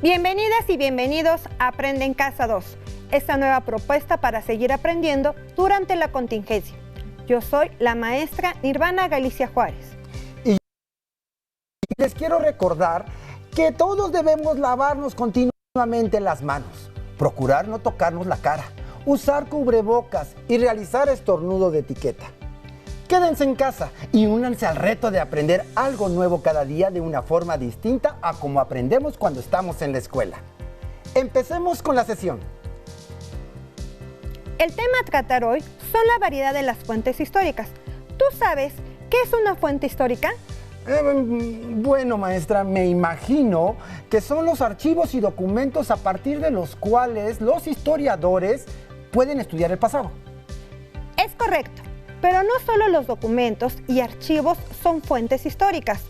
Bienvenidas y bienvenidos a Aprende en Casa 2, esta nueva propuesta para seguir aprendiendo durante la contingencia. Yo soy la maestra Nirvana Galicia Juárez. Y les quiero recordar que todos debemos lavarnos continuamente las manos, procurar no tocarnos la cara, usar cubrebocas y realizar estornudo de etiqueta. Quédense en casa y únanse al reto de aprender algo nuevo cada día de una forma distinta a como aprendemos cuando estamos en la escuela. Empecemos con la sesión. El tema a tratar hoy son la variedad de las fuentes históricas. ¿Tú sabes qué es una fuente histórica? Bueno, maestra, me imagino que son los archivos y documentos a partir de los cuales los historiadores pueden estudiar el pasado. Es correcto. Pero no solo los documentos y archivos son fuentes históricas.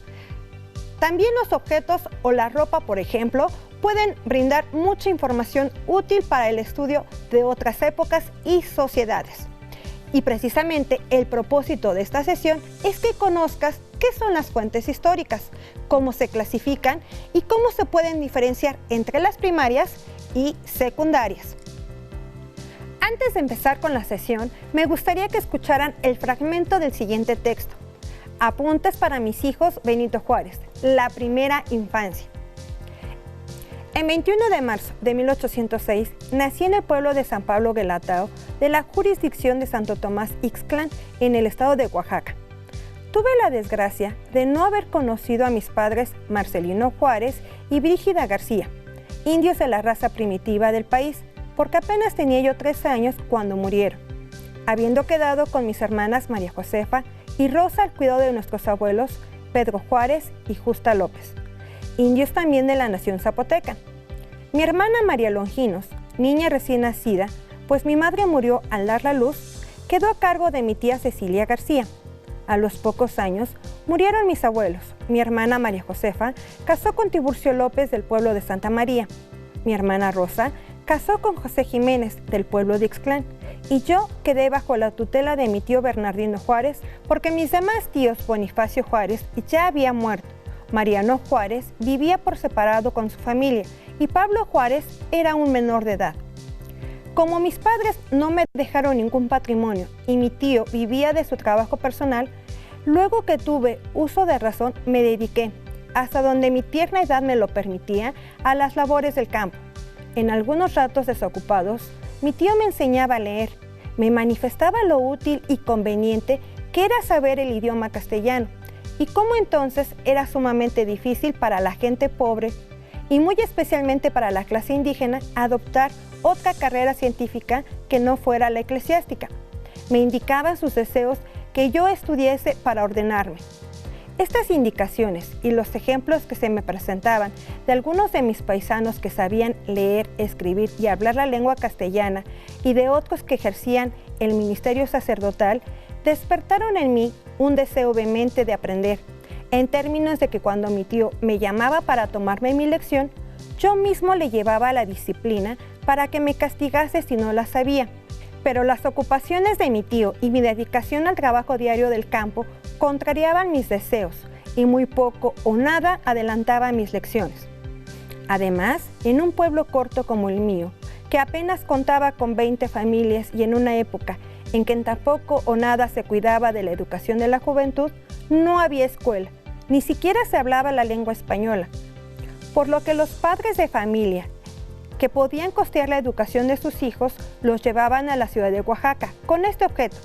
También los objetos o la ropa, por ejemplo, pueden brindar mucha información útil para el estudio de otras épocas y sociedades. Y precisamente el propósito de esta sesión es que conozcas qué son las fuentes históricas, cómo se clasifican y cómo se pueden diferenciar entre las primarias y secundarias. Antes de empezar con la sesión, me gustaría que escucharan el fragmento del siguiente texto. Apuntes para mis hijos Benito Juárez, la primera infancia. El 21 de marzo de 1806 nací en el pueblo de San Pablo Guelatao, de la jurisdicción de Santo Tomás Ixtlán, en el estado de Oaxaca. Tuve la desgracia de no haber conocido a mis padres Marcelino Juárez y Brígida García, indios de la raza primitiva del país, porque apenas tenía yo 3 años cuando murieron, habiendo quedado con mis hermanas María Josefa y Rosa al cuidado de nuestros abuelos Pedro Juárez y Justa López, indios también de la nación zapoteca. Mi hermana María Longinos, niña recién nacida, pues mi madre murió al dar la luz, quedó a cargo de mi tía Cecilia García. A los pocos años murieron mis abuelos. Mi hermana María Josefa casó con Tiburcio López del pueblo de Santa María. Mi hermana Rosa casó con José Jiménez del pueblo de Ixtlán y yo quedé bajo la tutela de mi tío Bernardino Juárez porque mis demás tíos Bonifacio Juárez ya había muerto. Mariano Juárez vivía por separado con su familia y Pablo Juárez era un menor de edad. Como mis padres no me dejaron ningún patrimonio y mi tío vivía de su trabajo personal, luego que tuve uso de razón me dediqué, hasta donde mi tierna edad me lo permitía, a las labores del campo. En algunos ratos desocupados, mi tío me enseñaba a leer, me manifestaba lo útil y conveniente que era saber el idioma castellano y cómo entonces era sumamente difícil para la gente pobre y muy especialmente para la clase indígena adoptar otra carrera científica que no fuera la eclesiástica. Me indicaba sus deseos que yo estudiase para ordenarme. Estas indicaciones y los ejemplos que se me presentaban de algunos de mis paisanos que sabían leer, escribir y hablar la lengua castellana y de otros que ejercían el ministerio sacerdotal, despertaron en mí un deseo vehemente de aprender, en términos de que cuando mi tío me llamaba para tomarme mi lección, yo mismo le llevaba a la disciplina para que me castigase si no la sabía. Pero las ocupaciones de mi tío y mi dedicación al trabajo diario del campo contrariaban mis deseos y muy poco o nada adelantaba mis lecciones. Además, en un pueblo corto como el mío, que apenas contaba con 20 familias y en una época en que tampoco o nada se cuidaba de la educación de la juventud, no había escuela, ni siquiera se hablaba la lengua española, por lo que los padres de familia que podían costear la educación de sus hijos los llevaban a la ciudad de Oaxaca con este objeto,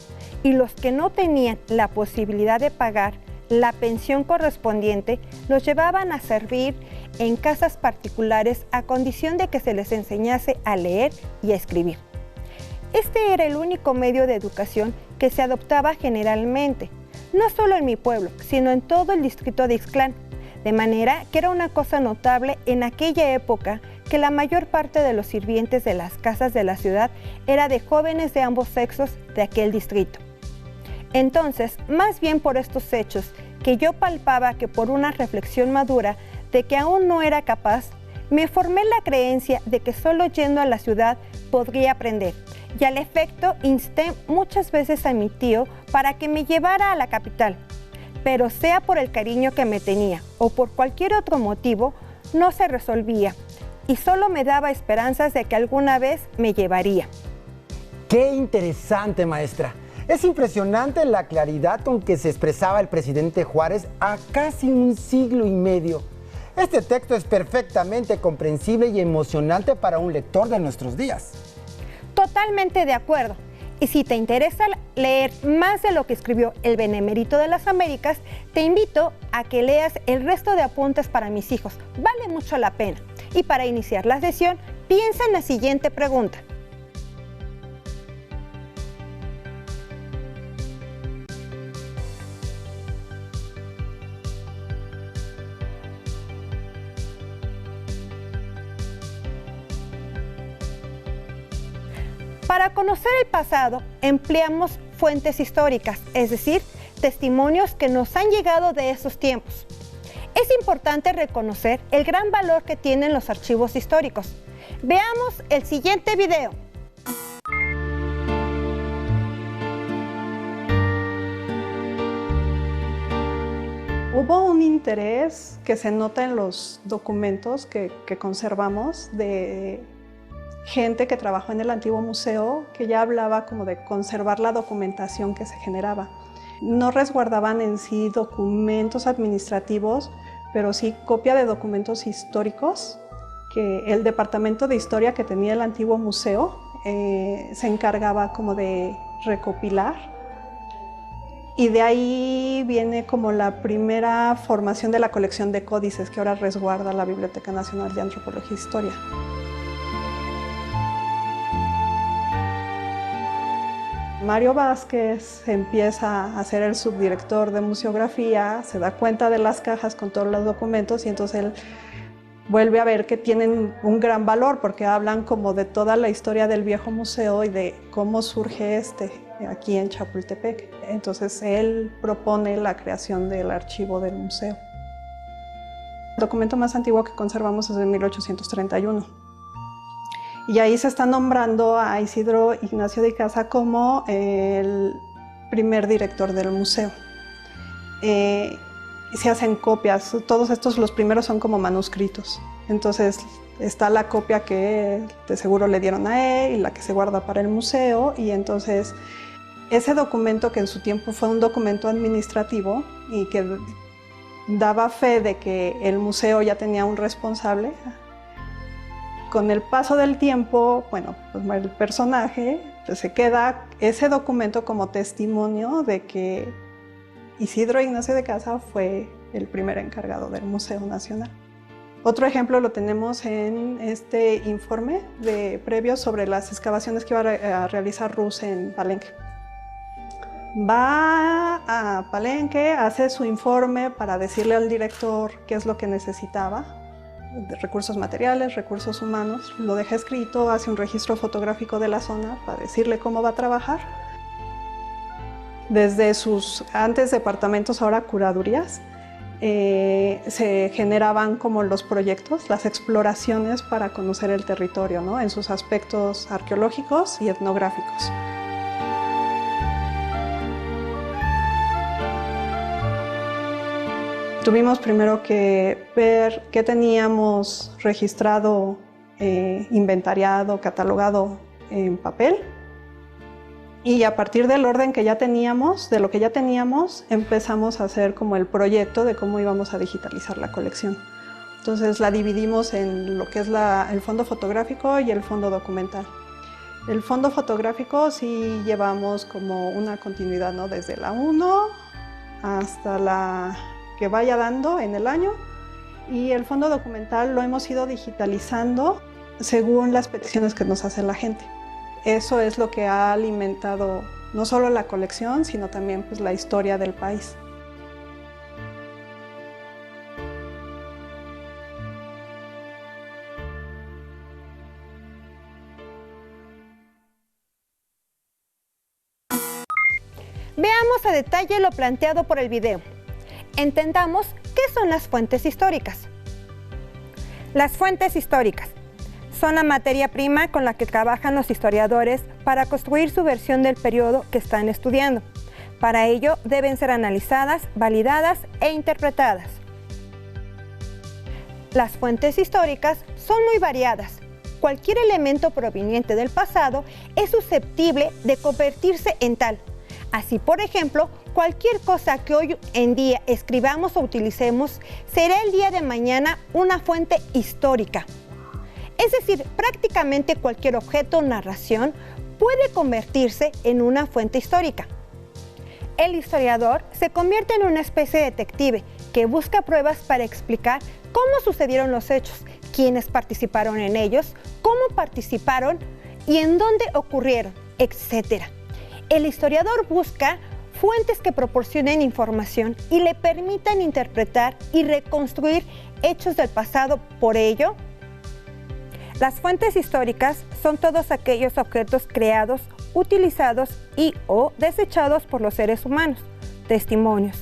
y los que no tenían la posibilidad de pagar la pensión correspondiente los llevaban a servir en casas particulares a condición de que se les enseñase a leer y a escribir. Este era el único medio de educación que se adoptaba generalmente, no solo en mi pueblo, sino en todo el distrito de Ixtlán, de manera que era una cosa notable en aquella época que la mayor parte de los sirvientes de las casas de la ciudad era de jóvenes de ambos sexos de aquel distrito. Entonces, más bien por estos hechos, que yo palpaba que por una reflexión madura de que aún no era capaz, me formé la creencia de que solo yendo a la ciudad podría aprender, y al efecto insté muchas veces a mi tío para que me llevara a la capital, pero sea por el cariño que me tenía o por cualquier otro motivo, no se resolvía. y solo me daba esperanzas de que alguna vez me llevaría. ¡Qué interesante, maestra! Es impresionante la claridad con que se expresaba el presidente Juárez a casi un siglo y medio. Este texto es perfectamente comprensible y emocionante para un lector de nuestros días. Totalmente de acuerdo. Y si te interesa leer más de lo que escribió el Benemérito de las Américas, te invito a que leas el resto de apuntes para mis hijos. Vale mucho la pena. Y para iniciar la sesión, piensa en la siguiente pregunta. Para conocer el pasado, empleamos fuentes históricas, es decir, testimonios que nos han llegado de esos tiempos. Es importante reconocer el gran valor que tienen los archivos históricos. Veamos el siguiente video. Hubo un interés que se nota en los documentos que conservamos de gente que trabajó en el antiguo museo, que ya hablaba como de conservar la documentación que se generaba. No resguardaban en sí documentos administrativos, pero sí copia de documentos históricos que el departamento de historia que tenía el antiguo museo se encargaba como de recopilar. Y de ahí viene como la primera formación de la colección de códices que ahora resguarda la Biblioteca Nacional de Antropología e Historia. Mario Vázquez empieza a ser el subdirector de museografía, se da cuenta de las cajas con todos los documentos y entonces él vuelve a ver que tienen un gran valor porque hablan como de toda la historia del viejo museo y de cómo surge aquí en Chapultepec. Entonces él propone la creación del archivo del museo. El documento más antiguo que conservamos es de 1831. Y ahí se está nombrando a Isidro Ignacio de Icaza como el primer director del museo. Se hacen copias, todos estos, los primeros son como manuscritos. Entonces está la copia que de seguro le dieron a él y la que se guarda para el museo. Y entonces ese documento, que en su tiempo fue un documento administrativo y que daba fe de que el museo ya tenía un responsable, con el paso del tiempo, bueno, pues el personaje pues se queda ese documento como testimonio de que Isidro Ignacio de Icaza fue el primer encargado del Museo Nacional. Otro ejemplo lo tenemos en este informe previo sobre las excavaciones que iba a realizar Rus en Palenque. Va a Palenque, hace su informe para decirle al director qué es lo que necesitaba, de recursos materiales, recursos humanos, lo deja escrito, hace un registro fotográfico de la zona para decirle cómo va a trabajar. Desde sus antes departamentos, ahora curadurías, se generaban como los proyectos, las exploraciones para conocer el territorio, ¿no? En sus aspectos arqueológicos y etnográficos. Tuvimos primero que ver qué teníamos registrado, inventariado, catalogado en papel. Y a partir del orden que ya teníamos, de lo que ya teníamos, empezamos a hacer como el proyecto de cómo íbamos a digitalizar la colección. Entonces la dividimos en lo que es el fondo fotográfico y el fondo documental. El fondo fotográfico sí llevamos como una continuidad, ¿no? Desde la 1 hasta la que vaya dando en el año, y el fondo documental lo hemos ido digitalizando según las peticiones que nos hace la gente. Eso es lo que ha alimentado no solo la colección, sino también pues, la historia del país. Veamos a detalle lo planteado por el video. Entendamos qué son las fuentes históricas. Las fuentes históricas son la materia prima con la que trabajan los historiadores para construir su versión del periodo que están estudiando. Para ello deben ser analizadas, validadas e interpretadas. Las fuentes históricas son muy variadas. Cualquier elemento proveniente del pasado es susceptible de convertirse en tal. Así, por ejemplo, cualquier cosa que hoy en día escribamos o utilicemos será el día de mañana una fuente histórica. Es decir, prácticamente cualquier objeto o narración puede convertirse en una fuente histórica. El historiador se convierte en una especie de detective que busca pruebas para explicar cómo sucedieron los hechos, quiénes participaron en ellos, cómo participaron y en dónde ocurrieron, etc. El historiador busca fuentes que proporcionen información y le permitan interpretar y reconstruir hechos del pasado. Por ello, las fuentes históricas son todos aquellos objetos creados, utilizados y o desechados por los seres humanos, testimonios,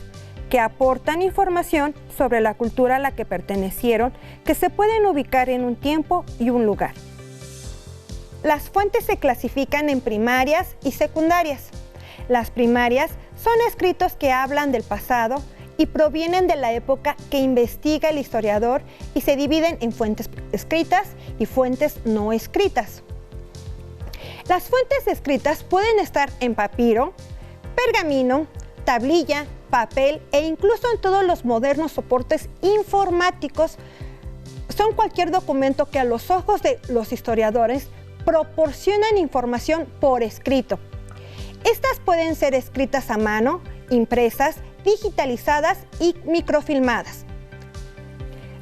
que aportan información sobre la cultura a la que pertenecieron, que se pueden ubicar en un tiempo y un lugar. Las fuentes se clasifican en primarias y secundarias. Las primarias son escritos que hablan del pasado y provienen de la época que investiga el historiador y se dividen en fuentes escritas y fuentes no escritas. Las fuentes escritas pueden estar en papiro, pergamino, tablilla, papel e incluso en todos los modernos soportes informáticos. Son cualquier documento que a los ojos de los historiadores proporcionan información por escrito. Estas pueden ser escritas a mano, impresas, digitalizadas y microfilmadas.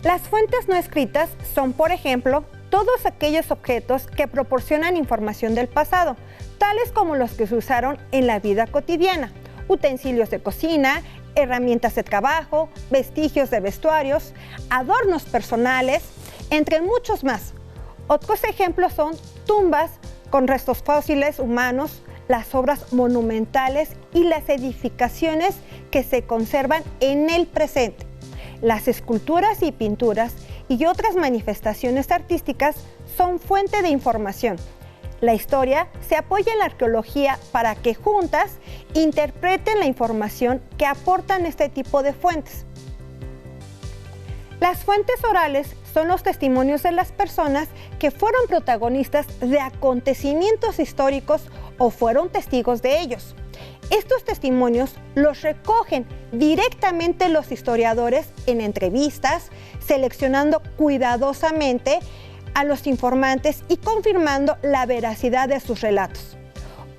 Las fuentes no escritas son, por ejemplo, todos aquellos objetos que proporcionan información del pasado, tales como los que se usaron en la vida cotidiana, utensilios de cocina, herramientas de trabajo, vestigios de vestuarios, adornos personales, entre muchos más. Otros ejemplos son tumbas con restos fósiles humanos, las obras monumentales y las edificaciones que se conservan en el presente. Las esculturas y pinturas y otras manifestaciones artísticas son fuente de información. La historia se apoya en la arqueología para que juntas interpreten la información que aportan este tipo de fuentes. Las fuentes orales son los testimonios de las personas que fueron protagonistas de acontecimientos históricos o fueron testigos de ellos. Estos testimonios los recogen directamente los historiadores en entrevistas, seleccionando cuidadosamente a los informantes y confirmando la veracidad de sus relatos.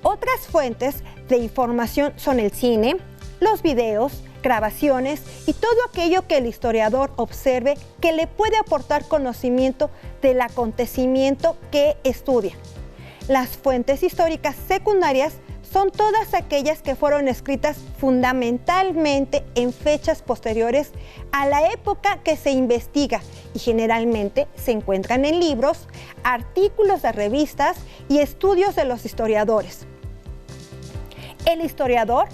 Otras fuentes de información son el cine, los videos, grabaciones y todo aquello que el historiador observe que le puede aportar conocimiento del acontecimiento que estudia. Las fuentes históricas secundarias son todas aquellas que fueron escritas fundamentalmente en fechas posteriores a la época que se investiga y generalmente se encuentran en libros, artículos de revistas y estudios de los historiadores. El historiador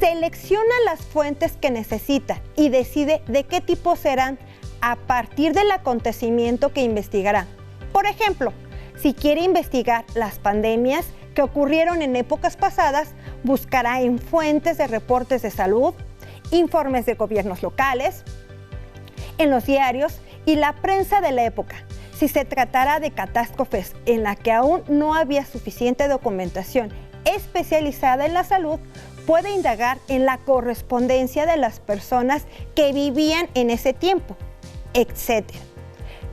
selecciona las fuentes que necesita y decide de qué tipo serán a partir del acontecimiento que investigará. Por ejemplo, si quiere investigar las pandemias que ocurrieron en épocas pasadas, buscará en fuentes de reportes de salud, informes de gobiernos locales, en los diarios y la prensa de la época. Si se tratara de catástrofes en la que aún no había suficiente documentación especializada en la salud, puede indagar en la correspondencia de las personas que vivían en ese tiempo, etc.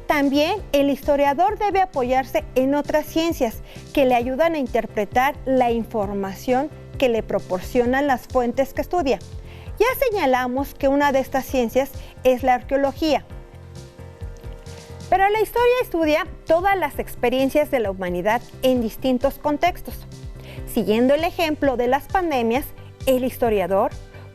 También el historiador debe apoyarse en otras ciencias que le ayudan a interpretar la información que le proporcionan las fuentes que estudia. Ya señalamos que una de estas ciencias es la arqueología. Pero la historia estudia todas las experiencias de la humanidad en distintos contextos. Siguiendo el ejemplo de las pandemias, el historiador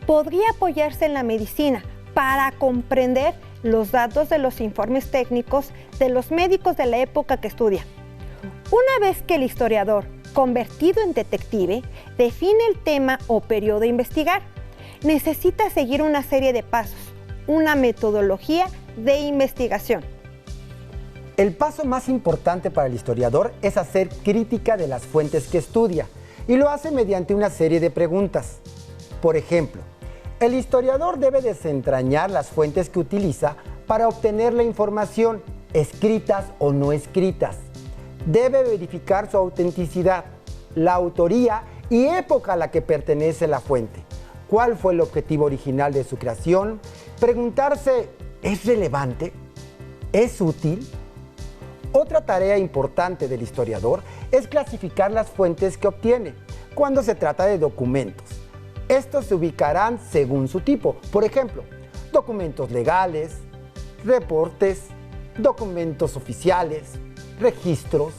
podría apoyarse en la medicina para comprender los datos de los informes técnicos de los médicos de la época que estudia. Una vez que el historiador, convertido en detective, define el tema o periodo a investigar, necesita seguir una serie de pasos, una metodología de investigación. El paso más importante para el historiador es hacer crítica de las fuentes que estudia, y lo hace mediante una serie de preguntas. Por ejemplo, el historiador debe desentrañar las fuentes que utiliza para obtener la información, escritas o no escritas. Debe verificar su autenticidad, la autoría y época a la que pertenece la fuente. ¿Cuál fue el objetivo original de su creación? Preguntarse, ¿es relevante? ¿Es útil? Otra tarea importante del historiador es clasificar las fuentes que obtiene cuando se trata de documentos. Estos se ubicarán según su tipo. Por ejemplo, documentos legales, reportes, documentos oficiales, registros,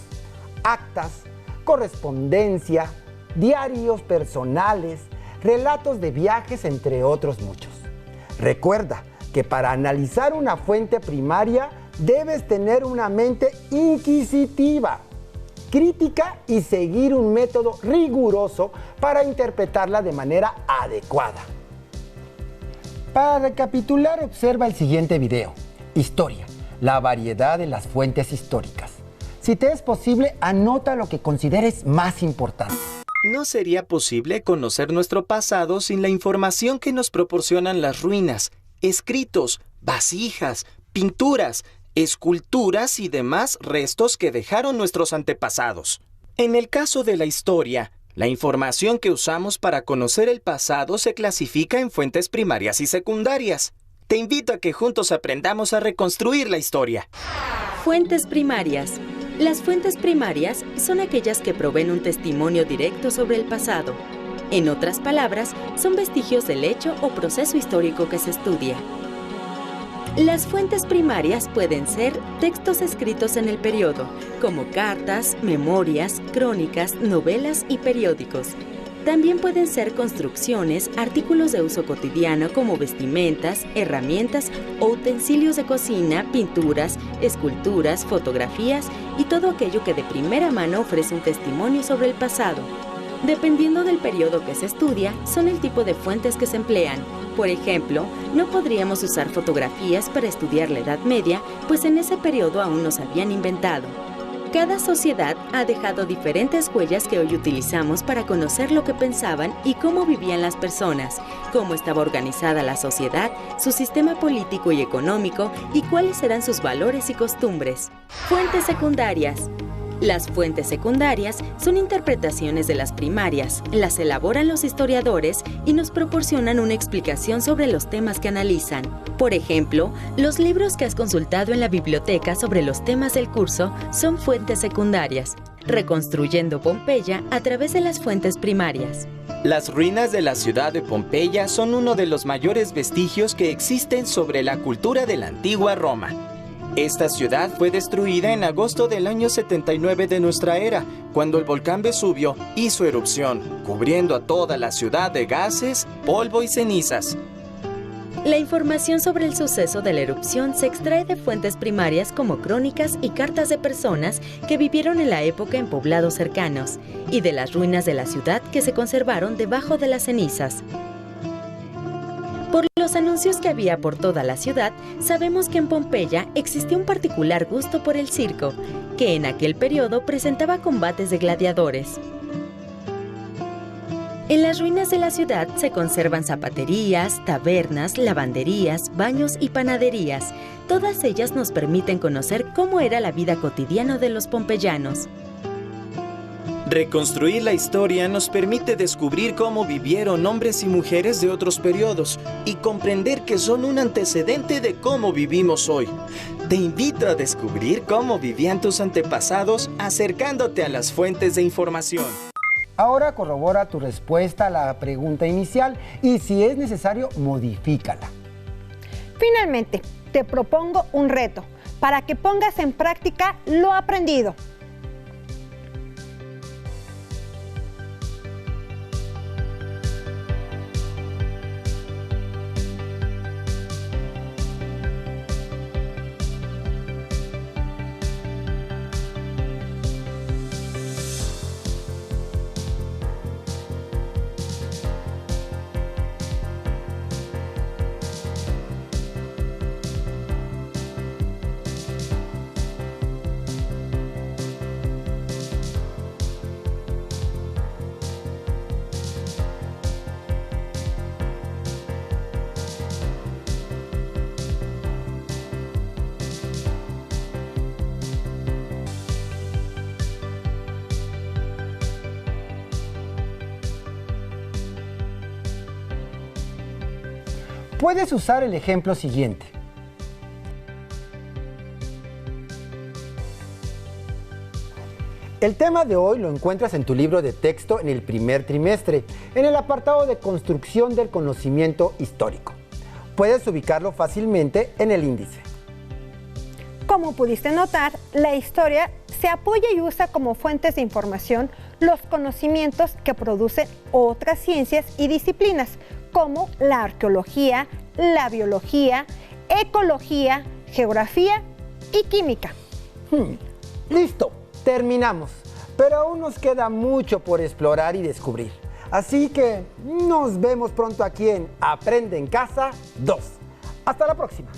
actas, correspondencia, diarios personales, relatos de viajes, entre otros muchos. Recuerda que para analizar una fuente primaria debes tener una mente inquisitiva, crítica y seguir un método riguroso para interpretarla de manera adecuada. Para recapitular, observa el siguiente video. Historia, la variedad de las fuentes históricas. Si te es posible, anota lo que consideres más importante. No sería posible conocer nuestro pasado sin la información que nos proporcionan las ruinas, escritos, vasijas, pinturas, esculturas y demás restos que dejaron nuestros antepasados. En el caso de la historia, la información que usamos para conocer el pasado se clasifica en fuentes primarias y secundarias. Te invito a que juntos aprendamos a reconstruir la historia. Fuentes primarias. Las fuentes primarias son aquellas que proveen un testimonio directo sobre el pasado. En otras palabras, son vestigios del hecho o proceso histórico que se estudia. Las fuentes primarias pueden ser textos escritos en el periodo, como cartas, memorias, crónicas, novelas y periódicos. También pueden ser construcciones, artículos de uso cotidiano como vestimentas, herramientas o utensilios de cocina, pinturas, esculturas, fotografías y todo aquello que de primera mano ofrece un testimonio sobre el pasado. Dependiendo del periodo que se estudia, son el tipo de fuentes que se emplean. Por ejemplo, no podríamos usar fotografías para estudiar la Edad Media, pues en ese periodo aún no se habían inventado. Cada sociedad ha dejado diferentes huellas que hoy utilizamos para conocer lo que pensaban y cómo vivían las personas, cómo estaba organizada la sociedad, su sistema político y económico y cuáles eran sus valores y costumbres. Fuentes secundarias. Las fuentes secundarias son interpretaciones de las primarias, las elaboran los historiadores y nos proporcionan una explicación sobre los temas que analizan. Por ejemplo, los libros que has consultado en la biblioteca sobre los temas del curso son fuentes secundarias, reconstruyendo Pompeya a través de las fuentes primarias. Las ruinas de la ciudad de Pompeya son uno de los mayores vestigios que existen sobre la cultura de la antigua Roma. Esta ciudad fue destruida en agosto del año 79 de nuestra era, cuando el volcán Vesubio hizo erupción, cubriendo a toda la ciudad de gases, polvo y cenizas. La información sobre el suceso de la erupción se extrae de fuentes primarias como crónicas y cartas de personas que vivieron en la época en poblados cercanos, y de las ruinas de la ciudad que se conservaron debajo de las cenizas. Por los anuncios que había por toda la ciudad, sabemos que en Pompeya existía un particular gusto por el circo, que en aquel periodo presentaba combates de gladiadores. En las ruinas de la ciudad se conservan zapaterías, tabernas, lavanderías, baños y panaderías. Todas ellas nos permiten conocer cómo era la vida cotidiana de los pompeyanos. Reconstruir la historia nos permite descubrir cómo vivieron hombres y mujeres de otros periodos y comprender que son un antecedente de cómo vivimos hoy. Te invito a descubrir cómo vivían tus antepasados acercándote a las fuentes de información. Ahora corrobora tu respuesta a la pregunta inicial y si es necesario, modifícala. Finalmente, te propongo un reto para que pongas en práctica lo aprendido. Puedes usar el ejemplo siguiente. El tema de hoy lo encuentras en tu libro de texto en el primer trimestre, en el apartado de construcción del conocimiento histórico. Puedes ubicarlo fácilmente en el índice. Como pudiste notar, la historia se apoya y usa como fuentes de información los conocimientos que producen otras ciencias y disciplinas, como la arqueología, la biología, ecología, geografía y química. Listo, terminamos. Pero aún nos queda mucho por explorar y descubrir. Así que nos vemos pronto aquí en Aprende en Casa 2. Hasta la próxima.